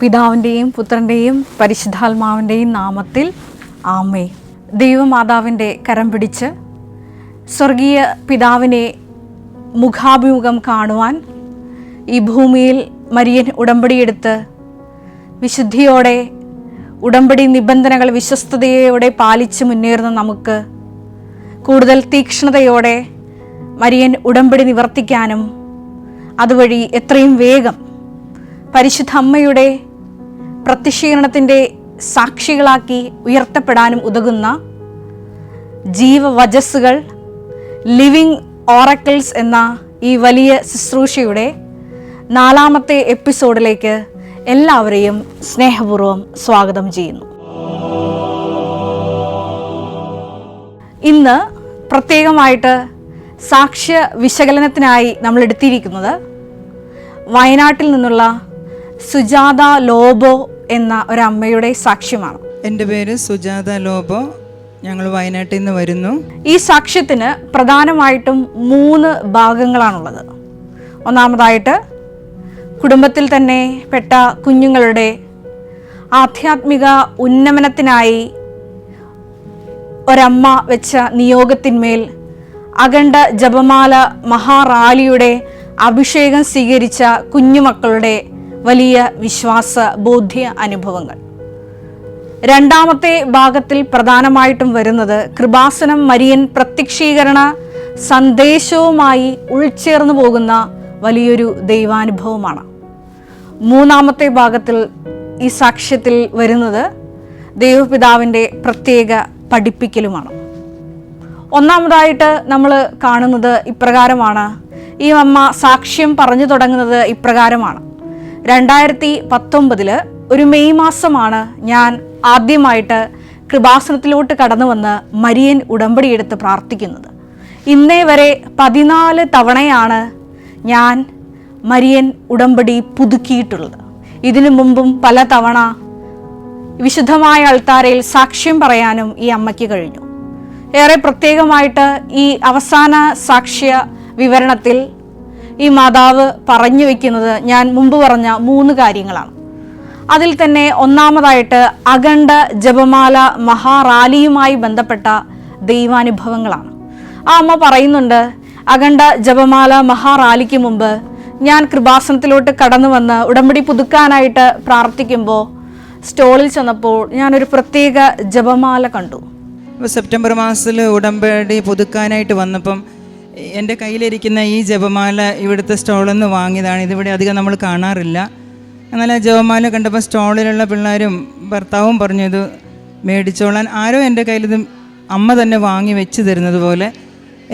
പിതാവിൻ്റെയും പുത്രൻ്റെയും പരിശുദ്ധാത്മാവിൻ്റെയും നാമത്തിൽ ആമേൻ. ദൈവമാതാവിൻ്റെ കരം പിടിച്ച് സ്വർഗീയ പിതാവിനെ മുഖാഭിമുഖം കാണുവാൻ ഈ ഭൂമിയിൽ മരിയൻ ഉടമ്പടിയെടുത്ത് വിശുദ്ധിയോടെ ഉടമ്പടി നിബന്ധനകൾ വിശ്വസ്തയോടെ പാലിച്ച് മുന്നേറുന്ന നമുക്ക് കൂടുതൽ തീക്ഷ്ണതയോടെ മരിയൻ ഉടമ്പടി നിവർത്തിക്കാനും അതുവഴി എത്രയും വേഗം പരിശുദ്ധ അമ്മയുടെ പ്രത്യക്ഷീകരണത്തിൻ്റെ സാക്ഷികളാക്കി ഉയർത്തപ്പെടാനും ഉതകുന്ന ജീവവചസ്സുകൾ ലിവിങ് ഓറക്കിൾസ് എന്ന ഈ വലിയ ശുശ്രൂഷയുടെ 4ാമത്തെ എപ്പിസോഡിലേക്ക് എല്ലാവരെയും സ്നേഹപൂർവ്വം സ്വാഗതം ചെയ്യുന്നു. ഇന്ന് പ്രത്യേകമായിട്ട് സാക്ഷ്യ വിശകലനത്തിനായി നമ്മൾ എടുത്തിരിക്കുന്നത് വയനാട്ടിൽ നിന്നുള്ള സുജാത ലോബോ എന്ന ഒരമ്മയുടെ സാക്ഷ്യമാണ്. എൻ്റെ പേര് സുജാത ലോബോ, ഞങ്ങൾ വയനാട്ടിൽ നിന്ന് വരുന്നു. ഈ സാക്ഷ്യത്തിന് പ്രധാനമായിട്ടും 3 ഭാഗങ്ങളാണുള്ളത്. ഒന്നാമതായിട്ട് കുടുംബത്തിൽ തന്നെ പെട്ട കുഞ്ഞുങ്ങളുടെ ആധ്യാത്മിക ഉന്നമനത്തിനായി ഒരമ്മ വെച്ച നിയോഗത്തിന്മേൽ അഖണ്ഡ ജപമാല മഹാറാലിയുടെ അഭിഷേകം സ്വീകരിച്ച കുഞ്ഞുമക്കളുടെ വലിയ വിശ്വാസ ബോധ്യ അനുഭവങ്ങൾ. 2ാമത്തെ ഭാഗത്തിൽ പ്രധാനമായിട്ടും വരുന്നത് കൃപാസനം മരിയൻ പ്രത്യക്ഷീകരണ സന്ദേശവുമായി ഉൾച്ചേർന്നു പോകുന്ന വലിയൊരു ദൈവാനുഭവമാണ്. 3ാമത്തെ ഭാഗത്തിൽ ഈ സാക്ഷ്യത്തിൽ വരുന്നത് ദൈവപിതാവിൻ്റെ പ്രത്യേക പഠിപ്പിക്കലുമാണ്. ഒന്നാമതായിട്ട് നമ്മൾ കാണുന്നത് ഇപ്രകാരമാണ്. ഈ അമ്മ സാക്ഷ്യം പറഞ്ഞു തുടങ്ങുന്നത് ഇപ്രകാരമാണ്. 2019 ഒരു മെയ് മാസമാണ് ഞാൻ ആദ്യമായിട്ട് കൃപാസനത്തിലോട്ട് കടന്നു വന്ന് മരിയൻ ഉടമ്പടിയെടുത്ത് പ്രാർത്ഥിക്കുന്നത്. ഇന്നേ വരെ 14 തവണയാണ് ഞാൻ മരിയൻ ഉടമ്പടി പുതുക്കിയിട്ടുള്ളത്. ഇതിനു മുമ്പും പല തവണ വിശുദ്ധമായ അൾത്താരയിൽ സാക്ഷ്യം പറയാനും ഈ അമ്മയ്ക്ക് കഴിഞ്ഞു. ഏറെ പ്രത്യേകമായിട്ട് ഈ അവസാന സാക്ഷ്യ വിവരണത്തിൽ ഈ മാതാവ് പറഞ്ഞു വയ്ക്കുന്നത് ഞാൻ മുമ്പ് പറഞ്ഞ 3 കാര്യങ്ങളാണ്. അതിൽ തന്നെ ഒന്നാമതായിട്ട് അഖണ്ഡ ജപമാല മഹാറാലിയുമായി ബന്ധപ്പെട്ട ദൈവാനുഭവങ്ങളാണ്. ആ അമ്മ പറയുന്നുണ്ട്, അഖണ്ഡ ജപമാല മഹാറാലിക്ക് മുമ്പ് ഞാൻ കൃപാസനത്തിലോട്ട് കടന്നു വന്ന് ഉടമ്പടി പുതുക്കാനായിട്ട് പ്രാർത്ഥിക്കുമ്പോൾ സ്റ്റോളിൽ ചെന്നപ്പോൾ ഞാനൊരു പ്രത്യേക ജപമാല കണ്ടു. സെപ്റ്റംബർ മാസത്തിൽ ഉടമ്പടി പുതുക്കാനായിട്ട് വന്നപ്പം എൻ്റെ കയ്യിലിരിക്കുന്ന ഈ ജപമാല ഇവിടുത്തെ സ്റ്റോളിൽ നിന്ന് വാങ്ങിയതാണ്. ഇതിവിടെ അധികം നമ്മൾ കാണാറില്ല. എന്നാൽ ആ ജപമാല കണ്ടപ്പോൾ സ്റ്റോളിലുള്ള പിള്ളേരും ഭർത്താവും പറഞ്ഞു ഇത് മേടിച്ചോളാൻ. ആരോ എൻ്റെ കയ്യിലിത് അമ്മ തന്നെ വാങ്ങി വെച്ച് തരുന്നത് പോലെ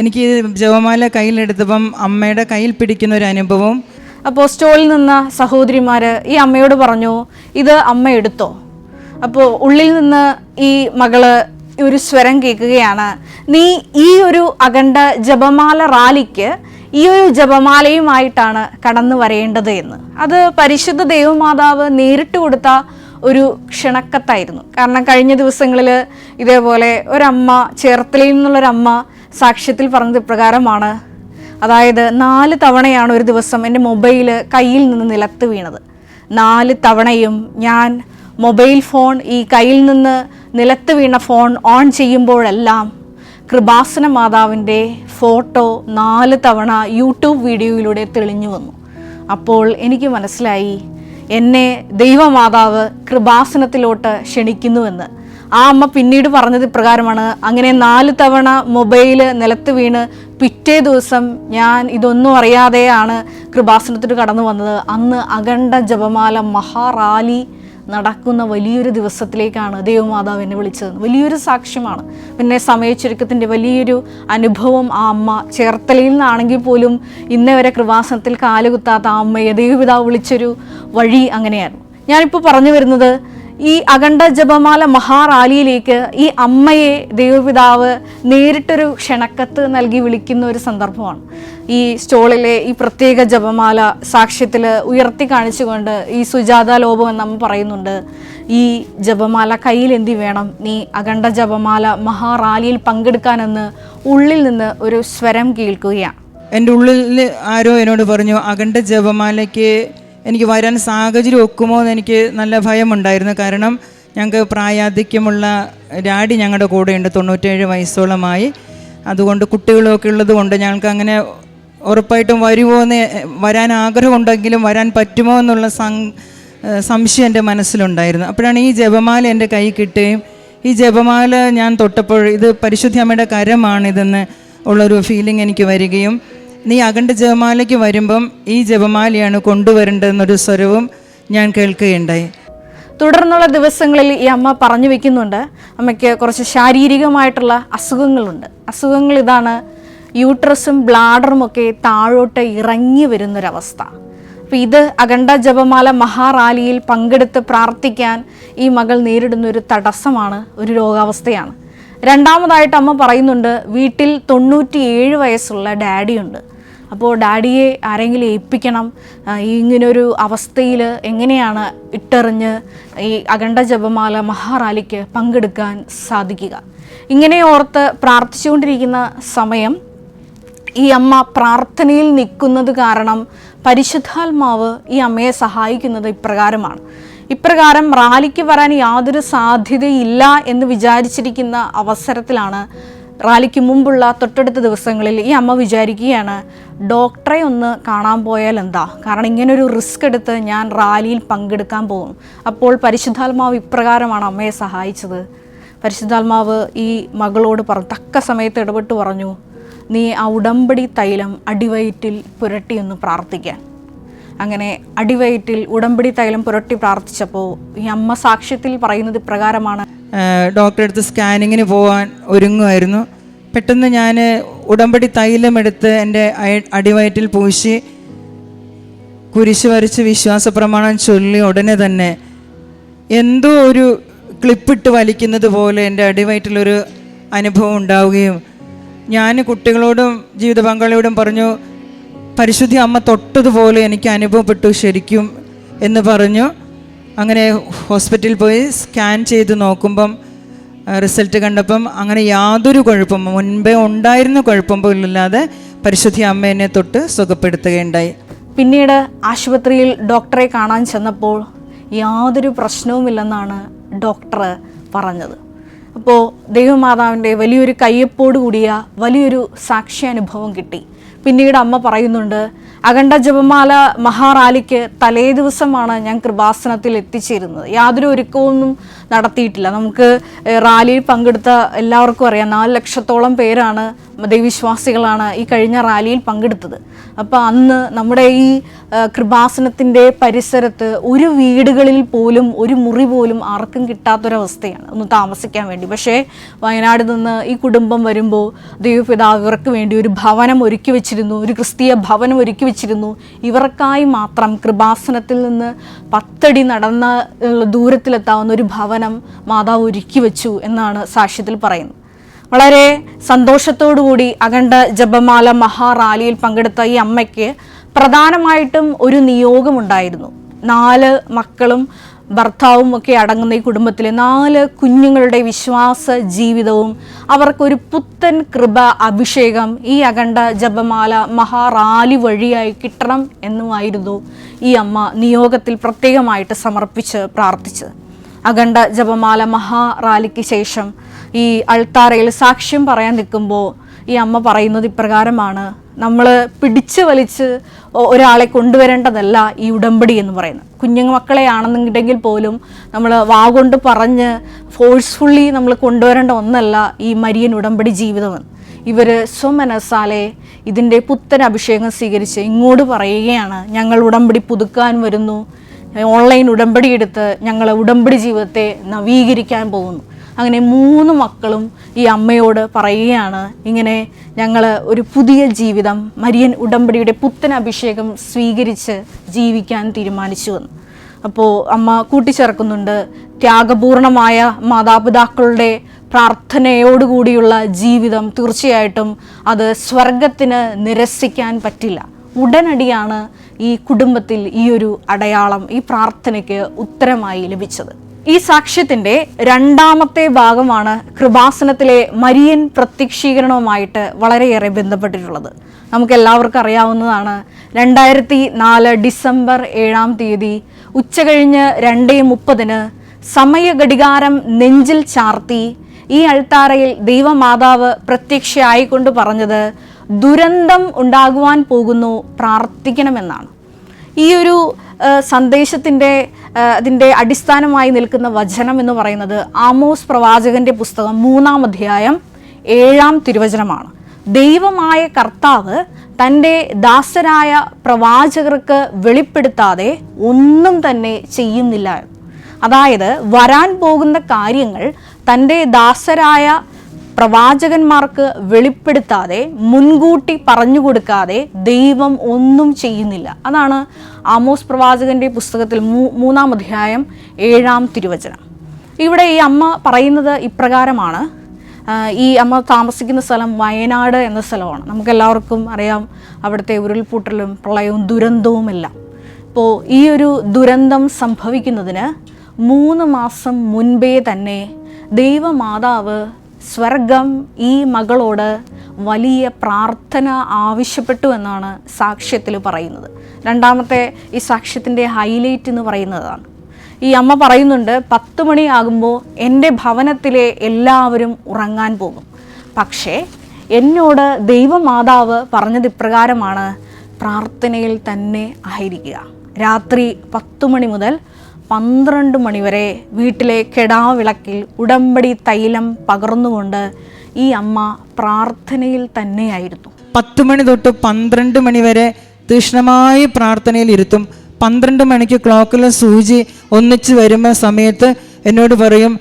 എനിക്ക് ജപമാല കയ്യിലെടുത്തപ്പം അമ്മയുടെ കയ്യിൽ പിടിക്കുന്ന ഒരു അനുഭവം. അപ്പോൾ സ്റ്റോളിൽ നിന്ന സഹോദരിമാർ ഈ അമ്മയോട് പറഞ്ഞു, ഇത് അമ്മ എടുത്തോ. അപ്പോൾ ഉള്ളിൽ നിന്ന് ഈ മകള് ഒരു സ്വരം കേൾക്കുകയാണ്, നീ ഈ ഒരു അഖണ്ഡ ജപമാല റാലിക്ക് ഈ ഒരു ജപമാലയുമായിട്ടാണ് കടന്നു വരേണ്ടത് എന്ന്. അത് പരിശുദ്ധ ദൈവമാതാവ് നേരിട്ട് കൊടുത്ത ഒരു ക്ഷണക്കത്തായിരുന്നു. കാരണം കഴിഞ്ഞ ദിവസങ്ങളിൽ ഇതേപോലെ ഒരമ്മ, ചേർത്തലയിൽ നിന്നുള്ളൊരമ്മ സാക്ഷ്യത്തിൽ പറഞ്ഞത് ഇപ്രകാരമാണ്. അതായത് 4 തവണയാണ് ഒരു ദിവസം എൻ്റെ മൊബൈൽ കയ്യിൽ നിന്ന് നിലത്ത് വീണത്. 4 തവണയും ഞാൻ മൊബൈൽ ഫോൺ ഈ കയ്യിൽ നിന്ന് നിലത്ത് വീണ ഫോൺ ഓൺ ചെയ്യുമ്പോഴെല്ലാം കൃപാസന മാതാവിൻ്റെ ഫോട്ടോ 4 തവണ യൂട്യൂബ് വീഡിയോയിലൂടെ തെളിഞ്ഞു വന്നു. അപ്പോൾ എനിക്ക് മനസ്സിലായി എന്നെ ദൈവമാതാവ് കൃപാസനത്തിലോട്ട് ക്ഷണിക്കുന്നുവെന്ന്. ആ അമ്മ പിന്നീട് പറഞ്ഞത് ഇപ്രകാരമാണ്, അങ്ങനെ 4 തവണ മൊബൈൽ നിലത്ത് വീണ് പിറ്റേ ദിവസം ഞാൻ ഇതൊന്നും അറിയാതെയാണ് കൃപാസനത്തിൽ കടന്നു വന്നത്. അന്ന് അഖണ്ഡ ജപമാല മഹാറാലി നടക്കുന്ന വലിയൊരു ദിവസത്തിലേക്കാണ് ദൈവമാതാവ് എന്നെ വിളിച്ചത്. വലിയൊരു സാക്ഷ്യമാണ്. പിന്നെ സമയച്ചുരുക്കത്തിൻ്റെ വലിയൊരു അനുഭവം ആ അമ്മ ചേർത്തലയിൽ നിന്നാണെങ്കിൽ പോലും ഇന്നേ വരെ കൃപാസനത്തിൽ കാലുകുത്താത്ത ആ അമ്മയെ ദൈവപിതാവ് വിളിച്ചൊരു വഴി അങ്ങനെയായിരുന്നു. ഞാനിപ്പോൾ പറഞ്ഞു വരുന്നത് ഈ അഖണ്ഡ ജപമാല മഹാറാലിയിലേക്ക് ഈ അമ്മയെ ദൈവപിതാവ് നേരിട്ടൊരു ക്ഷണക്കത്ത് നൽകി വിളിക്കുന്ന ഒരു സന്ദർഭമാണ്. ഈ സ്റ്റോളിലെ ഈ പ്രത്യേക ജപമാല സാക്ഷ്യത്തിൽ ഉയർത്തി കാണിച്ചുകൊണ്ട് ഈ സുജാത ലോബോ എന്ന് നമ്മൾ പറയുന്നുണ്ട്, ഈ ജപമാല കയ്യിൽ എന്തി വേണം, നീ അഖണ്ഡ ജപമാല മഹാറാലിയിൽ പങ്കെടുക്കാനെന്ന് ഉള്ളിൽ നിന്ന് ഒരു സ്വരം കേൾക്കുകയാണ്. എൻ്റെ ഉള്ളിൽ ആരോ എന്നോട് പറഞ്ഞു, അഖണ്ഡ ജപമാലയ്ക്ക് എനിക്ക് വരാൻ സാഹചര്യം ഒക്കുമോ എന്ന് എനിക്ക് നല്ല ഭയമുണ്ടായിരുന്നു. കാരണം ഞങ്ങൾക്ക് പ്രായാധിക്യമുള്ള ഡാഡി ഞങ്ങളുടെ കൂടെയുണ്ട്, 97 വയസ്സോളമായി. അതുകൊണ്ട് കുട്ടികളൊക്കെ ഉള്ളത് കൊണ്ട് ഞങ്ങൾക്ക് അങ്ങനെ ഉറപ്പായിട്ടും വരുമോ എന്ന്, വരാൻ ആഗ്രഹമുണ്ടെങ്കിലും വരാൻ പറ്റുമോ എന്നുള്ള സംശയം എൻ്റെ മനസ്സിലുണ്ടായിരുന്നു. അപ്പോഴാണ് ഈ ജപമാല എൻ്റെ കൈ കിട്ടുകയും ഈ ജപമാല ഞാൻ തൊട്ടപ്പോൾ ഇത് പരിശുദ്ധ അമ്മയുടെ കരമാണിതെന്ന് ഉള്ളൊരു ഫീലിംഗ് എനിക്ക് വരികയും, നീ അഖണ്ഡ ജപമാലയ്ക്ക് വരുമ്പം ഈ ജപമാലയാണ് കൊണ്ടുവരേണ്ടതെന്നൊരു സ്വരവും ഞാൻ കേൾക്കുകയുണ്ടായി. തുടർന്നുള്ള ദിവസങ്ങളിൽ ഈ അമ്മ പറഞ്ഞു വെക്കുന്നുണ്ട്, അമ്മയ്ക്ക് കുറച്ച് ശാരീരികമായിട്ടുള്ള അസുഖങ്ങളുണ്ട്. അസുഖങ്ങൾ ഇതാണ്, യൂട്രസും ബ്ലാഡറും ഒക്കെ താഴോട്ട് ഇറങ്ങി വരുന്നൊരവസ്ഥ. അപ്പം ഇത് അഖണ്ഡ ജപമാല മഹാറാലിയിൽ പങ്കെടുത്ത് പ്രാർത്ഥിക്കാൻ ഈ മകൾ നേരിടുന്നൊരു തടസ്സമാണ്, ഒരു രോഗാവസ്ഥയാണ്. രണ്ടാമതായിട്ട് അമ്മ പറയുന്നുണ്ട്, വീട്ടിൽ 97 വയസ്സുള്ള ഡാഡിയുണ്ട്. അപ്പോൾ ഡാഡിയെ ആരെങ്കിലും ഏൽപ്പിക്കണം, ഇങ്ങനൊരു അവസ്ഥയിൽ എങ്ങനെയാണ് ഇട്ടെറിഞ്ഞ് ഈ അഖണ്ഡ ജപമാല മഹാറാലിക്ക് പങ്കെടുക്കാൻ സാധിക്കുക. ഇങ്ങനെ ഓർത്ത് പ്രാർത്ഥിച്ചുകൊണ്ടിരിക്കുന്ന സമയം ഈ അമ്മ പ്രാർത്ഥനയിൽ നിൽക്കുന്നത് കാരണം പരിശുദ്ധാത്മാവ് ഈ അമ്മയെ സഹായിക്കുന്നത് ഇപ്രകാരം റാലിക്ക് വരാൻ യാതൊരു സാധ്യതയില്ല എന്ന് വിചാരിച്ചിരിക്കുന്ന അവസരത്തിലാണ് റാലിക്ക് മുമ്പുള്ള തൊട്ടടുത്ത ദിവസങ്ങളിൽ ഈ അമ്മ വിചാരിക്കുകയാണ്, ഡോക്ടറെ ഒന്ന് കാണാൻ പോയാൽ എന്താ, കാരണം ഇങ്ങനൊരു റിസ്ക് എടുത്ത് ഞാൻ റാലിയിൽ പങ്കെടുക്കാൻ പോകും. അപ്പോൾ പരിശുദ്ധാത്മാവ് ഇപ്രകാരമാണ് അമ്മയെ സഹായിച്ചത്. പരിശുദ്ധാത്മാവ് ഈ മകളോട് തക്ക സമയത്ത് ഇടപെട്ട് പറഞ്ഞു, നീ ആ ഉടമ്പടി തൈലം അടിവയറ്റിൽ പുരട്ടിയൊന്ന് പ്രാർത്ഥിക്കാൻ. അങ്ങനെ അടിവയറ്റിൽ ഉടമ്പടി തൈലം പുരട്ടി പ്രാർത്ഥിച്ചപ്പോൾ ഈ അമ്മ സാക്ഷ്യത്തിൽ പറയുന്നത് ഇപ്രകാരമാണ്. ഡോക്ടറെ അടുത്ത് സ്കാനിങ്ങിന് പോകാൻ ഒരുങ്ങുമായിരുന്നു. പെട്ടെന്ന് ഞാൻ ഉടമ്പടി തൈലം എടുത്ത് എൻ്റെ അടിവയറ്റിൽ പൂശി കുരിശ് വരച്ച് വിശ്വാസ പ്രമാണം ചൊല്ലി ഉടനെ തന്നെ എന്തോ ഒരു ക്ലിപ്പിട്ട് വലിക്കുന്നത് പോലെ എൻ്റെ അടിവയറ്റിലൊരു അനുഭവം ഉണ്ടാവുകയും ഞാൻ കുട്ടികളോടും ജീവിത പങ്കാളിയോടും പറഞ്ഞു, പരിശുദ്ധി അമ്മ തൊട്ടതുപോലെ എനിക്ക് അനുഭവപ്പെട്ടു ശരിക്കും എന്ന് പറഞ്ഞു. അങ്ങനെ ഹോസ്പിറ്റലിൽ പോയി സ്കാൻ ചെയ്ത് നോക്കുമ്പം റിസൾട്ട് കണ്ടപ്പം അങ്ങനെ യാതൊരു കുഴപ്പം, മുൻപേ ഉണ്ടായിരുന്ന കുഴപ്പമില്ലാതെ പരിശുദ്ധി അമ്മ എന്നെ തൊട്ട് സുഖപ്പെടുത്തുകയുണ്ടായി. പിന്നീട് ആശുപത്രിയിൽ ഡോക്ടറെ കാണാൻ ചെന്നപ്പോൾ യാതൊരു പ്രശ്നവുമില്ലെന്നാണ് ഡോക്ടർ പറഞ്ഞത്. അപ്പോൾ ദൈവമാതാവിൻ്റെ വലിയൊരു കയ്യൊപ്പോട് കൂടിയ വലിയൊരു സാക്ഷ്യാനുഭവം കിട്ടി. പിന്നീട് അമ്മ പറയുന്നുണ്ട്, അഖണ്ഡ ജപമാല മഹാറാലിക്ക് തലേ ദിവസമാണ് ഞാൻ കൃപാസനത്തിൽ എത്തിച്ചേരുന്നത്. യാതൊരു ഒരുക്കമൊന്നും നടത്തിയിട്ടില്ല. നമുക്ക് റാലിയിൽ പങ്കെടുത്ത എല്ലാവർക്കും അറിയാം, 4 ലക്ഷത്തോളം പേരാണ് ദൈവവിശ്വാസികളാണ് ഈ കഴിഞ്ഞ റാലിയിൽ പങ്കെടുത്തത്. അപ്പോൾ അന്ന് നമ്മുടെ ഈ കൃപാസനത്തിൻ്റെ പരിസരത്ത് ഒരു വീടുകളിൽ പോലും ഒരു മുറി പോലും ആർക്കും കിട്ടാത്തൊരവസ്ഥയാണ് ഒന്ന് താമസിക്കാൻ വേണ്ടി. പക്ഷേ വയനാട് നിന്ന് ഈ കുടുംബം വരുമ്പോൾ ദൈവപിതാവ് ഇവർക്ക് വേണ്ടി ഒരു ഭവനം ഒരുക്കി വെച്ചിരുന്നു, ഒരു ക്രിസ്തീയ ഭവനം ഒരുക്കി വെച്ചിരുന്നു. ഇവർക്കായി മാത്രം കൃപാസനത്തിൽ നിന്ന് 10 അടി നടന്ന ദൂരത്തിലെത്താവുന്ന ഒരു ഭവനം മാതാവ് ഒരുക്കി വെച്ചു എന്നാണ് സാക്ഷ്യത്തിൽ പറയുന്നത്. വളരെ സന്തോഷത്തോടുകൂടി അഖണ്ഡ ജപമാല മഹാറാലിയിൽ പങ്കെടുത്ത ഈ അമ്മയ്ക്ക് പ്രധാനമായിട്ടും ഒരു നിയോഗമുണ്ടായിരുന്നു. 4 മക്കളും ഭർത്താവും ഒക്കെ അടങ്ങുന്ന ഈ കുടുംബത്തിലെ 4 കുഞ്ഞുങ്ങളുടെ വിശ്വാസ ജീവിതവും അവർക്കൊരു പുത്തൻ കൃപ അഭിഷേകം ഈ അഖണ്ഡ ജപമാല മഹാറാലി വഴിയായി കിട്ടണം എന്നുമായിരുന്നു ഈ അമ്മ നിയോഗത്തിൽ പ്രത്യേകമായിട്ട് സമർപ്പിച്ച് പ്രാർത്ഥിച്ചത്. അഖണ്ഡ ജപമാല മഹാറാലിക്ക് ശേഷം ഈ അൾത്താരയിൽ സാക്ഷ്യം പറയാൻ നിൽക്കുമ്പോൾ ഈ അമ്മ പറയുന്നത് ഇപ്രകാരമാണ്, നമ്മൾ പിടിച്ച് വലിച്ച് ഒരാളെ കൊണ്ടുവരേണ്ടതല്ല ഈ ഉടമ്പടി എന്ന് പറയുന്നത്. കുഞ്ഞുമക്കളെ ആണെന്നുണ്ടെങ്കിൽ പോലും നമ്മൾ വാഗൊണ്ട് പറഞ്ഞ് ഫോഴ്സ്ഫുള്ളി നമ്മൾ കൊണ്ടുവരേണ്ട ഒന്നല്ല ഈ മരിയൻ ഉടമ്പടി ജീവിതമെന്ന്. ഇവർ സ്വമനസാലെ ഇതിൻ്റെ പുത്തൻ അഭിഷേകം സ്വീകരിച്ച് ഇങ്ങോട്ട് പറയുകയാണ്, ഞങ്ങൾ ഉടമ്പടി പുതുക്കാൻ വരുന്നു, ഓൺലൈൻ ഉടമ്പടി എടുത്ത് ഞങ്ങൾ ഉടമ്പടി ജീവിതത്തെ നവീകരിക്കാൻ പോകുന്നു. അങ്ങനെ 3 മക്കളും ഈ അമ്മയോട് പറയുകയാണ്, ഇങ്ങനെ ഞങ്ങൾ ഒരു പുതിയ ജീവിതം മരിയൻ ഉടമ്പടിയുടെ പുത്തൻ അഭിഷേകം സ്വീകരിച്ച് ജീവിക്കാൻ തീരുമാനിച്ചുവെന്ന്. അപ്പോൾ അമ്മ കൂട്ടിച്ചേർക്കുന്നുണ്ട്, ത്യാഗപൂർണമായ മാതാപിതാക്കളുടെ പ്രാർത്ഥനയോടുകൂടിയുള്ള ജീവിതം തീർച്ചയായിട്ടും അത് സ്വർഗത്തിന് നിരസിക്കാൻ പറ്റില്ല. ഉടനടിയാണ് ഈ കുടുംബത്തിൽ ഈ ഒരു അടയാളം ഈ പ്രാർത്ഥനയ്ക്ക് ഉത്തരമായി ലഭിച്ചത്. ഈ സാക്ഷ്യത്തിന്റെ രണ്ടാമത്തെ ഭാഗമാണ് കൃപാസനത്തിലെ മരിയൻ പ്രത്യക്ഷീകരണവുമായിട്ട് വളരെയേറെ ബന്ധപ്പെട്ടിട്ടുള്ളത്. നമുക്ക് എല്ലാവർക്കും അറിയാവുന്നതാണ്, 2004 ഡിസംബർ 7 ഉച്ചകഴിഞ്ഞ് 2:30 സമയഘടികാരം നെഞ്ചിൽ ചാർത്തി ഈ അൾത്താരയിൽ ദൈവമാതാവ് പ്രത്യക്ഷയായിക്കൊണ്ട് പറഞ്ഞത് ദുരന്തം ഉണ്ടാകുവാൻ പോകുന്നു, പ്രാർത്ഥിക്കണമെന്നാണ്. ഈ ഒരു അതിൻ്റെ അടിസ്ഥാനമായി നിൽക്കുന്ന വചനം എന്ന് പറയുന്നത് ആമോസ് പ്രവാചകന്റെ പുസ്തകം 3-ാം അധ്യായം 7-ാം തിരുവചനമാണ്. ദൈവമായ കർത്താവ് തൻ്റെ ദാസരായ പ്രവാചകർക്ക് വെളിപ്പെടുത്താതെ ഒന്നും തന്നെ ചെയ്യുന്നില്ല. അതായത് വരാൻ പോകുന്ന കാര്യങ്ങൾ തൻ്റെ ദാസരായ പ്രവാചകന്മാർക്ക് വെളിപ്പെടുത്താതെ, മുൻകൂട്ടി പറഞ്ഞു കൊടുക്കാതെ ദൈവം ഒന്നും ചെയ്യുന്നില്ല. അതാണ് ആമോസ് പ്രവാചകന്റെ പുസ്തകത്തിൽ 3-ാം അധ്യായം 7-ാം തിരുവചനം. ഇവിടെ ഈ അമ്മ പറയുന്നത് ഇപ്രകാരമാണ്. ഈ അമ്മ താമസിക്കുന്ന സ്ഥലം വയനാട് എന്ന സ്ഥലമാണ്. നമുക്കെല്ലാവർക്കും അറിയാം അവിടുത്തെ ഉരുൾപൊട്ടലും പ്രളയവും ദുരന്തവുമെല്ലാം. അപ്പോൾ ഈ ഒരു ദുരന്തം സംഭവിക്കുന്നതിന് 3 മാസം മുൻപേ തന്നെ ദൈവമാതാവ് സ്വർഗം ഈ മകളോട് വലിയ പ്രാർത്ഥന ആവശ്യപ്പെട്ടു എന്നാണ് സാക്ഷ്യത്തിൽ പറയുന്നത്. രണ്ടാമത്തെ ഈ സാക്ഷ്യത്തിൻ്റെ ഹൈലൈറ്റ് എന്ന് പറയുന്നതാണ്. ഈ അമ്മ പറയുന്നുണ്ട്, 10 മണിയാകുമ്പോൾ എൻ്റെ ഭവനത്തിലെ എല്ലാവരും ഉറങ്ങാൻ പോകും. പക്ഷേ എന്നോട് ദൈവമാതാവ് പറഞ്ഞത് ഇപ്രകാരമാണ്, പ്രാർത്ഥനയിൽ തന്നെ ആയിരിക്കുക. രാത്രി 10 മണി മുതൽ 12 മണി വരെ വീട്ടിലെ കെടാവിളക്കിൽ ഉടമ്പടി തൈലം പകർന്നുകൊണ്ട് ഈ അമ്മ പ്രാർത്ഥനയിൽ തന്നെയായിരുന്നു. 10 മണി തൊട്ട് 12 മണി വരെ തീക്ഷ്ണമായി പ്രാർത്ഥനയിൽ ഇരുത്തും. 12 മണിക്ക് ക്ലോക്കിലെ സൂചി ഒന്നിച്ച് വരുന്ന സമയത്ത് എന്നോട് പറയും,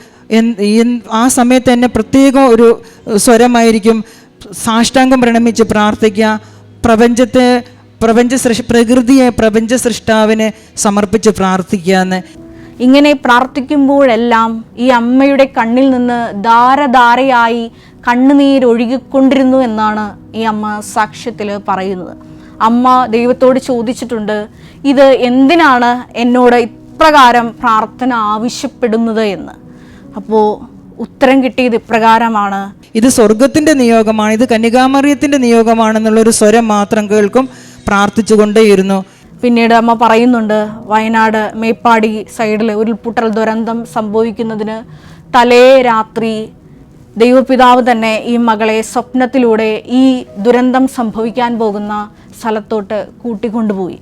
ആ സമയത്ത് എന്നെ പ്രത്യേകം ഒരു സ്വരമായിരിക്കും, സാഷ്ടാംഗം പ്രണമിച്ച് പ്രാർത്ഥിക്കുക, പ്രകൃതിയെ പ്രപഞ്ച സൃഷ്ടാവിനെ സമർപ്പിച്ച് പ്രാർത്ഥിക്കുക എന്ന്. ഇങ്ങനെ പ്രാർത്ഥിക്കുമ്പോഴെല്ലാം ഈ അമ്മയുടെ കണ്ണിൽ നിന്ന് ധാരധാരയായി കണ്ണുനീരൊഴുകിക്കൊണ്ടിരുന്നു എന്നാണ് ഈ അമ്മ സാക്ഷ്യത്തിൽ പറയുന്നത്. അമ്മ ദൈവത്തോട് ചോദിച്ചിട്ടുണ്ട്, ഇത് എന്തിനാണ് എന്നോട് ഇപ്രകാരം പ്രാർത്ഥന ആവശ്യപ്പെടുന്നത് എന്ന്. അപ്പോൾ ഉത്തരം കിട്ടിയത് ഇപ്രകാരമാണ്, ഇത് സ്വർഗത്തിൻ്റെ നിയോഗമാണ്, ഇത് കന്യകാമറിയത്തിൻ്റെ നിയോഗമാണെന്നുള്ളൊരു സ്വരം മാത്രം കേൾക്കും. പ്രാർത്ഥിച്ചുകൊണ്ടേയിരുന്നു. പിന്നീട് അമ്മ പറയുന്നുണ്ട്, വയനാട് മേപ്പാടി സൈഡിൽ ഉരുൾപൊട്ടൽ ദുരന്തം സംഭവിക്കുന്നതിന് തലേ രാത്രി ദൈവപിതാവ് തന്നെ ഈ മകളെ സ്വപ്നത്തിലൂടെ ഈ ദുരന്തം സംഭവിക്കാൻ പോകുന്ന സ്ഥലത്തോട്ട് കൂട്ടിക്കൊണ്ടുപോയി.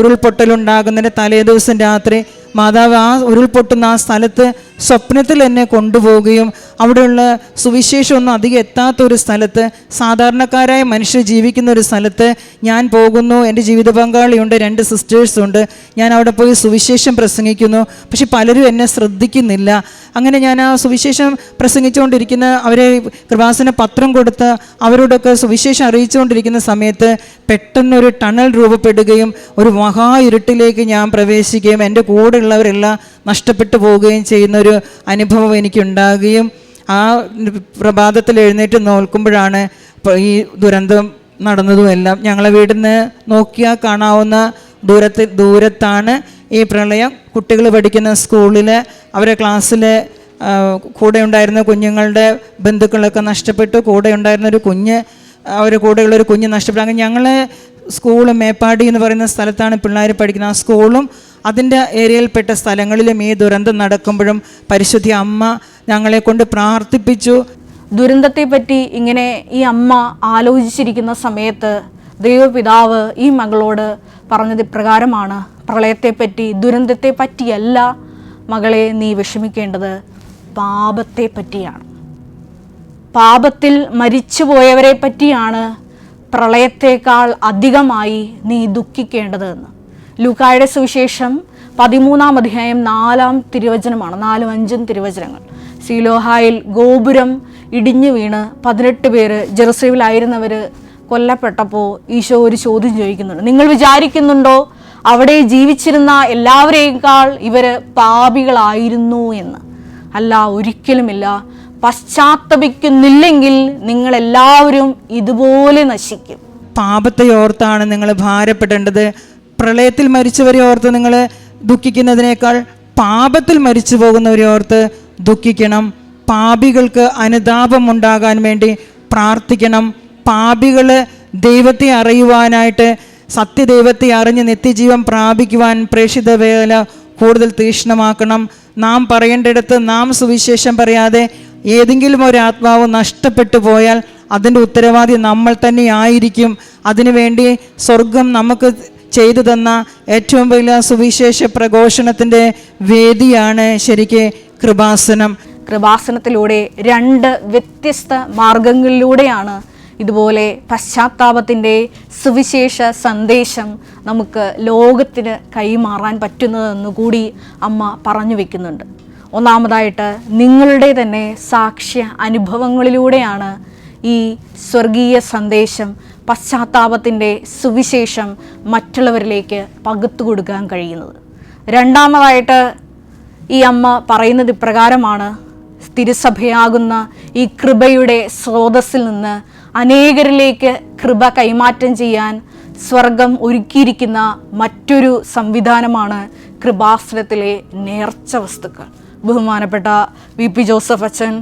ഉരുൾപൊട്ടലുണ്ടാകുന്നതിൻ്റെ തലേ ദിവസം രാത്രി മാതാവ് ആ ഉരുൾപൊട്ടുന്ന ആ സ്ഥലത്ത് സ്വപ്നത്തിൽ എന്നെ കൊണ്ടുപോവുകയും അവിടെയുള്ള സുവിശേഷമൊന്നും അധികം എത്താത്തൊരു സ്ഥലത്ത്, സാധാരണക്കാരായ മനുഷ്യർ ജീവിക്കുന്ന ഒരു സ്ഥലത്ത് ഞാൻ പോകുന്നു. എൻ്റെ ജീവിത പങ്കാളിയുണ്ട്, 2 സിസ്റ്റേഴ്സുണ്ട്. ഞാൻ അവിടെ പോയി സുവിശേഷം പ്രസംഗിക്കുന്നു. പക്ഷെ പലരും എന്നെ ശ്രദ്ധിക്കുന്നില്ല. അങ്ങനെ ഞാൻ ആ സുവിശേഷം പ്രസംഗിച്ചുകൊണ്ടിരിക്കുന്ന, അവരെ കൃപാസന പത്രം കൊടുത്ത് അവരോടൊക്കെ സുവിശേഷം അറിയിച്ചുകൊണ്ടിരിക്കുന്ന സമയത്ത് പെട്ടെന്നൊരു ടണൽ രൂപപ്പെടുകയും ഒരു മഹാ ഇരുട്ടിലേക്ക് ഞാൻ പ്രവേശിക്കുകയും എൻ്റെ കൂടെയുള്ളവരെല്ലാം നഷ്ടപ്പെട്ടു പോവുകയും ചെയ്യുന്നൊരു അനുഭവം എനിക്കുണ്ടാകുകയും ആ പ്രഭാതത്തിൽ എഴുന്നേറ്റ് നോക്കുമ്പോഴാണ് ഈ ദുരന്തം നടന്നതുമെല്ലാം. ഞങ്ങളെ വീട്ടിൽ നിന്ന് നോക്കിയാൽ കാണാവുന്ന ദൂരത്താണ് ഈ പ്രളയം. കുട്ടികൾ പഠിക്കുന്ന സ്കൂളിൽ അവരെ ക്ലാസ്സിൽ കൂടെ ഉണ്ടായിരുന്ന കുഞ്ഞുങ്ങളുടെ ബന്ധുക്കളൊക്കെ നഷ്ടപ്പെട്ടു. കൂടെ ഉണ്ടായിരുന്നൊരു കുഞ്ഞ്, അവർ കൂടെയുള്ളൊരു കുഞ്ഞ് നഷ്ടപ്പെട്ടു. അങ്ങനെ ഞങ്ങൾ സ്കൂൾ മേപ്പാടി എന്ന് പറയുന്ന സ്ഥലത്താണ് പിള്ളേർ പഠിക്കുന്നത്. ആ സ്കൂളും അതിൻ്റെ ഏരിയയിൽപ്പെട്ട സ്ഥലങ്ങളിലും ഈ ദുരന്തം നടക്കുമ്പോഴും പരിശുദ്ധ അമ്മ ഞങ്ങളെ കൊണ്ട് പ്രാർത്ഥിപ്പിച്ചു. ദുരന്തത്തെപ്പറ്റി ഇങ്ങനെ ഈ അമ്മ ആലോചിച്ചിരിക്കുന്ന സമയത്ത് ദൈവപിതാവ് ഈ മകളോട് പറഞ്ഞത് ഇപ്രകാരമാണ്, പ്രളയത്തെപ്പറ്റി, ദുരന്തത്തെ പറ്റിയല്ല മകളെ നീ വിഷമിക്കേണ്ടത്, പാപത്തെ പറ്റിയാണ്. പാപത്തിൽ മരിച്ചുപോയവരെ പറ്റിയാണ് പ്രളയത്തേക്കാൾ അധികമായി നീ ദുഃഖിക്കേണ്ടതെന്ന്. ലൂക്കായുടെ സുവിശേഷം 13-ാം അധ്യായം 4-ാം തിരുവചനമാണ്, 4-ഉം 5-ഉം തിരുവചനങ്ങൾ. സീലോഹായിൽ ഗോപുരം ഇടിഞ്ഞു വീണ് 18 പേര് ജെറുസലേമിലായിരുന്നവർ കൊല്ലപ്പെട്ടപ്പോൾ ഈശോ ഒരു ചോദ്യം ചോദിക്കുന്നുണ്ട്, നിങ്ങൾ വിചാരിക്കുന്നുണ്ടോ അവിടെ ജീവിച്ചിരുന്ന എല്ലാവരേക്കാൾ ഇവർ പാപികളായിരുന്നു എന്ന്? അല്ല, ഒരിക്കലുമില്ല. പശ്ചാത്തപിക്കുന്നില്ലെങ്കിൽ നിങ്ങളെല്ലാവരും ഇതുപോലെ നശിക്കും. പാപത്തെ ഓർത്താണ് നിങ്ങൾ ഭാരപ്പെടേണ്ടത്. പ്രളയത്തിൽ മരിച്ചവരെ ഓർത്ത് നിങ്ങൾ ദുഃഖിക്കുന്നതിനേക്കാൾ പാപത്തിൽ മരിച്ചു പോകുന്നവരെ ഓർത്ത് ദുഃഖിക്കണം. പാപികൾക്ക് അനുതാപമുണ്ടാകാൻ വേണ്ടി പ്രാർത്ഥിക്കണം. പാപികൾ ദൈവത്തെ അറിയുവാനായിട്ട്, സത്യദൈവത്തെ അറിഞ്ഞ് നിത്യജീവൻ പ്രാപിക്കുവാൻ പ്രേക്ഷിത വേല കൂടുതൽ തീക്ഷ്ണമാക്കണം. നാം പറയേണ്ടിടത്ത് നാം സുവിശേഷം പറയാതെ ഏതെങ്കിലും ഒരു ആത്മാവ് നഷ്ടപ്പെട്ടു പോയാൽ അതിൻ്റെ ഉത്തരവാദി നമ്മൾ തന്നെ ആയിരിക്കും. അതിനുവേണ്ടി സ്വർഗം നമുക്ക് ചെയ്തു തന്ന ഏറ്റവും വലിയ സുവിശേഷ പ്രഘോഷണത്തിൻ്റെ വേദിയാണ് ശരിക്ക് കൃപാസനം. കൃപാസനത്തിലൂടെ 2 വ്യത്യസ്ത മാർഗങ്ങളിലൂടെയാണ് ഇതുപോലെ പശ്ചാത്താപത്തിൻ്റെ സുവിശേഷ സന്ദേശം നമുക്ക് ലോകത്തിന് കൈമാറാൻ പറ്റുന്നതെന്ന് കൂടി അമ്മ പറഞ്ഞു വെക്കുന്നുണ്ട്. ഒന്നാമതായിട്ട് നിങ്ങളുടെ തന്നെ സാക്ഷ്യ അനുഭവങ്ങളിലൂടെയാണ് ഈ സ്വർഗീയ സന്ദേശം, പശ്ചാത്താപത്തിൻ്റെ സുവിശേഷം മറ്റുള്ളവരിലേക്ക് പകർത്തു കൊടുക്കാൻ കഴിയുന്നത്. രണ്ടാമതായിട്ട് ഈ അമ്മ പറയുന്നത് ഇപ്രകാരമാണ്: തിരുസഭയാകുന്ന ഈ കൃപയുടെ സ്രോതസ്സിൽ നിന്ന് അനേകരിലേക്ക് കൃപ കൈമാറ്റം ചെയ്യാൻ സ്വർഗം ഒരുക്കിയിരിക്കുന്ന മറ്റൊരു സംവിധാനമാണ് കൃപാസനത്തിലെ നേർച്ച വസ്തുക്കൾ. ബഹുമാനപ്പെട്ട VP ജോസഫ് അച്ഛൻ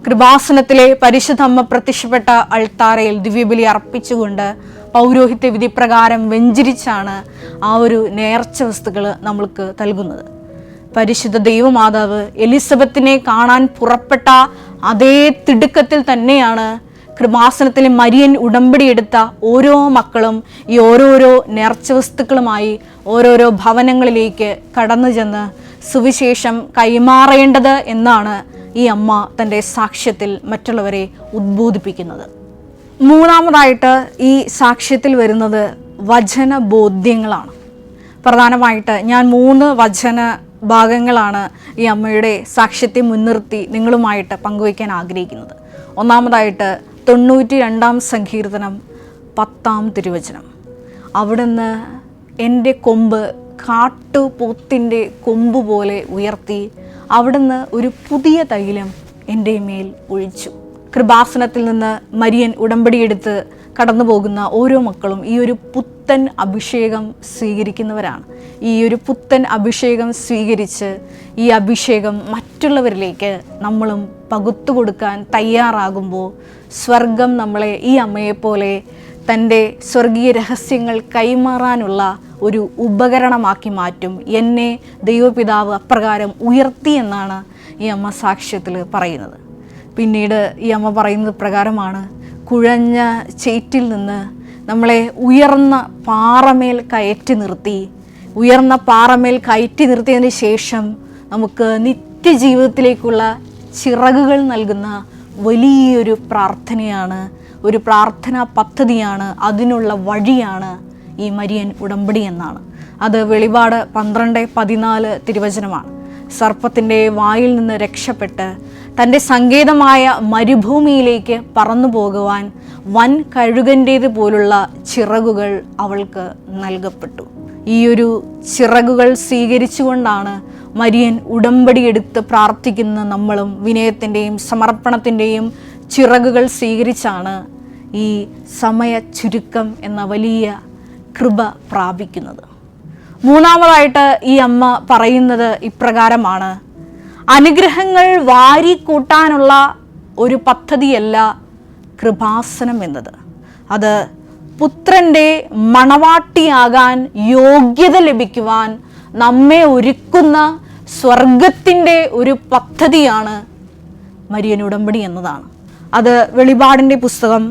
കൃപാസനത്തിലെ പരിശുദ്ധ അമ്മ പ്രത്യക്ഷപ്പെട്ട അൾത്താരയിൽ ദിവ്യബലി അർപ്പിച്ചുകൊണ്ട് പൗരോഹിത്യ വിധി പ്രകാരം വെഞ്ചരിച്ചാണ് ആ ഒരു നേർച്ച വസ്തുക്കൾ നമ്മൾക്ക് നൽകുന്നത്. പരിശുദ്ധ ദൈവമാതാവ് എലിസബത്തിനെ കാണാൻ പുറപ്പെട്ട അതേ തിടുക്കത്തിൽ തന്നെയാണ് കൃപാസനത്തിലെ മരിയൻ ഉടമ്പടി എടുത്ത ഓരോ മക്കളും ഈ ഓരോരോ നേർച്ച വസ്തുക്കളുമായി ഓരോരോ ഭവനങ്ങളിലേക്ക് കടന്നു ചെന്ന് സുവിശേഷം കൈമാറേണ്ടത് എന്നാണ് ഈ അമ്മ തൻ്റെ സാക്ഷ്യത്തിൽ മറ്റുള്ളവരെ ഉദ്ബോധിപ്പിക്കുന്നത്. മൂന്നാമതായിട്ട് ഈ സാക്ഷ്യത്തിൽ വരുന്നത് വചനബോധ്യങ്ങളാണ്. പ്രധാനമായിട്ട് ഞാൻ 3 വചന ഭാഗങ്ങളാണ് ഈ അമ്മയുടെ സാക്ഷ്യത്തെ മുൻനിർത്തി നിങ്ങളുമായിട്ട് പങ്കുവയ്ക്കാൻ ആഗ്രഹിക്കുന്നത്. ഒന്നാമതായിട്ട് 92-ാം സങ്കീർത്തനം 10-ാം തിരുവചനം. അവിടുന്ന് എൻ്റെ കൊമ്പ് കാട്ടുപോത്തിൻ്റെ കൊമ്പ് പോലെ ഉയർത്തി, അവിടുന്ന് ഒരു പുതിയ തൈലം എൻ്റെ മേൽ ഒഴിച്ചു. കൃപാസനത്തിൽ നിന്ന് മരിയൻ ഉടമ്പടിയെടുത്ത് കടന്നു പോകുന്ന ഓരോ മക്കളും ഈ ഒരു പുത്തൻ അഭിഷേകം സ്വീകരിക്കുന്നവരാണ്. ഈ ഒരു പുത്തൻ അഭിഷേകം സ്വീകരിച്ച് ഈ അഭിഷേകം മറ്റുള്ളവരിലേക്ക് നമ്മളും പകുത്തു കൊടുക്കാൻ തയ്യാറാകുമ്പോൾ സ്വർഗം നമ്മളെ ഈ അമ്മയെപ്പോലെ തൻ്റെ സ്വർഗീയ രഹസ്യങ്ങൾ കൈമാറാനുള്ള ഒരു ഉപകരണമാക്കി മാറ്റും. എന്നെ ദൈവപിതാവ് അപ്രകാരം ഉയർത്തി എന്നാണ് ഈ അമ്മ സാക്ഷ്യത്തിൽ പറയുന്നത്. പിന്നീട് ഈ അമ്മ പറയുന്നത് പ്രകാരമാണ്: കുഴഞ്ഞ ചേറ്റിൽ നിന്ന് നമ്മളെ ഉയർന്ന പാറമേൽ കയറ്റി നിർത്തി, ഉയർന്ന പാറമേൽ കയറ്റി നിർത്തിയതിന് ശേഷം നമുക്ക് നിത്യജീവിതത്തിലേക്കുള്ള ചിറകുകൾ നൽകുന്ന വലിയൊരു പ്രാർത്ഥനയാണ്, ഒരു പ്രാർത്ഥനാ പദ്ധതിയാണ്, അതിനുള്ള വഴിയാണ് ഈ മരിയൻ ഉടമ്പടി എന്നാണ്. അത് വെളിപാട് 12:14 തിരുവചനമാണ്. സർപ്പത്തിൻ്റെ വായിൽ നിന്ന് രക്ഷപ്പെട്ട് തൻ്റെ സങ്കേതമായ മരുഭൂമിയിലേക്ക് പറന്നു പോകുവാൻ വൻ കഴുകൻ്റേത് പോലുള്ള ചിറകുകൾ അവൾക്ക് നൽകപ്പെട്ടു. ഈ ഒരു ചിറകുകൾ സ്വീകരിച്ചുകൊണ്ടാണ് മരിയൻ ഉടമ്പടിയെടുത്ത് പ്രാർത്ഥിക്കുന്ന നമ്മളും വിനയത്തിൻ്റെയും സമർപ്പണത്തിൻ്റെയും ചിറകുകൾ സ്വീകരിച്ചാണ് ഈ സമയ ചുരുക്കം എന്ന വലിയ കൃപ പ്രാപിക്കുന്നത്. മൂന്നാമതായിട്ട് ഈ അമ്മ പറയുന്നത് ഇപ്രകാരമാണ്: അനുഗ്രഹങ്ങൾ വാരിക്കൂട്ടാനുള്ള ഒരു പദ്ധതിയല്ല കൃപാസനം എന്നത്. അത് പുത്രൻ്റെ മണവാട്ടിയാകാൻ യോഗ്യത ലഭിക്കുവാൻ നമ്മെ ഒരുക്കുന്ന സ്വർഗത്തിൻ്റെ ഒരു പദ്ധതിയാണ് മരിയൻ ഉടമ്പടി എന്നതാണ്. അത് വെളിപാടിൻ്റെ പുസ്തകം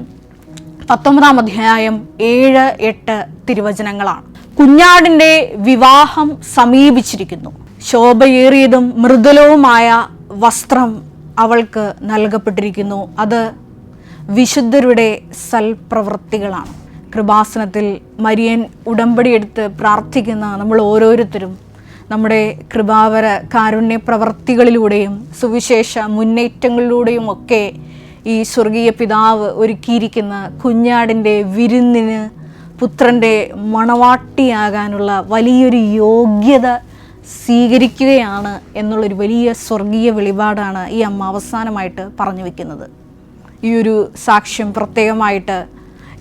19-ാം അധ്യായം 7-8 തിരുവചനങ്ങളാണ്. കുഞ്ഞാടിൻ്റെ വിവാഹം സമീപിച്ചിരിക്കുന്നു. ശോഭയേറിയതും മൃദുലവുമായ വസ്ത്രം അവൾക്ക് നൽകപ്പെട്ടിരിക്കുന്നു. അത് വിശുദ്ധരുടെ സൽപ്രവൃത്തികളാണ്. കൃപാസനത്തിൽ മരിയൻ ഉടമ്പടിയെടുത്ത് പ്രാർത്ഥിക്കുന്ന നമ്മൾ ഓരോരുത്തരും നമ്മുടെ കൃപാവര കാരുണ്യ പ്രവർത്തികളിലൂടെയും സുവിശേഷ മുന്നേറ്റങ്ങളിലൂടെയും ഒക്കെ ഈ സ്വർഗീയ പിതാവ് ഒരുക്കിയിരിക്കുന്ന കുഞ്ഞാടിൻ്റെ വിരുന്നിന് പുത്രൻ്റെ മണവാട്ടിയാകാനുള്ള വലിയൊരു യോഗ്യത സ്വീകരിക്കുകയാണ് എന്നുള്ളൊരു വലിയ സ്വർഗീയ വെളിപാടാണ് ഈ അമ്മ അവസാനമായിട്ട് പറഞ്ഞു വയ്ക്കുന്നത്. ഈ ഒരു സാക്ഷ്യം പ്രത്യേകമായിട്ട്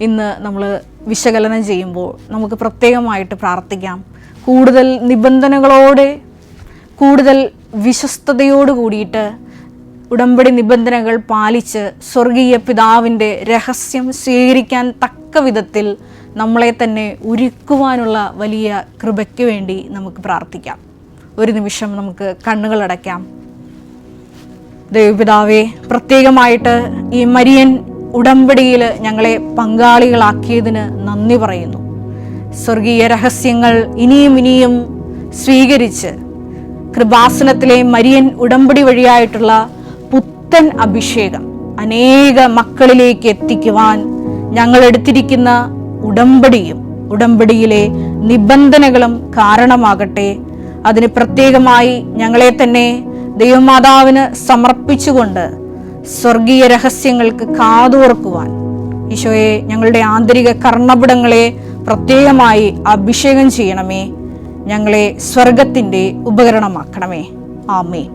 ഇന്ന് നമ്മൾ വിശകലനം ചെയ്യുമ്പോൾ നമുക്ക് പ്രത്യേകമായിട്ട് പ്രാർത്ഥിക്കാം. കൂടുതൽ നിബന്ധനകളോടെ കൂടുതൽ വിശ്വസ്തയോട് കൂടിയിട്ട് ഉടമ്പടി നിബന്ധനകൾ പാലിച്ച് സ്വർഗീയ പിതാവിൻ്റെ രഹസ്യം സ്വീകരിക്കാൻ തക്ക വിധത്തിൽ നമ്മളെ തന്നെ ഒരുക്കുവാനുള്ള വലിയ കൃപയ്ക്ക് വേണ്ടി നമുക്ക് പ്രാർത്ഥിക്കാം. ഒരു നിമിഷം നമുക്ക് കണ്ണുകളടയ്ക്കാം. ദൈവപിതാവേ, പ്രത്യേകമായിട്ട് ഈ മരിയൻ ഉടമ്പടിയിൽ ഞങ്ങളെ പങ്കാളികളാക്കിയതിന് നന്ദി പറയുന്നു. സ്വർഗീയ രഹസ്യങ്ങൾ ഇനിയും ഇനിയും സ്വീകരിച്ച് കൃപാസനത്തിലെ മരിയൻ ഉടമ്പടി വഴിയായിട്ടുള്ള പുത്തൻ അഭിഷേകം അനേക മക്കളിലേക്ക് എത്തിക്കുവാൻ ഞങ്ങൾ എടുത്തിരിക്കുന്ന ഉടമ്പടിയിലെ നിബന്ധനകളും കാരണമാകട്ടെ. അതിന് പ്രത്യേകമായി ഞങ്ങളെ തന്നെ ദൈവമാതാവിന് സമർപ്പിച്ചുകൊണ്ട് സ്വർഗീയ രഹസ്യങ്ങൾക്ക് കാതോർക്കുവാൻ ഈശോയെ ഞങ്ങളുടെ ആന്തരിക കർണപിടങ്ങളെ പ്രത്യേകമായി അഭിഷേകം ചെയ്യണമേ. ഞങ്ങളെ സ്വർഗത്തിൻ്റെ ഉപകരണമാക്കണമേ. ആമേൻ.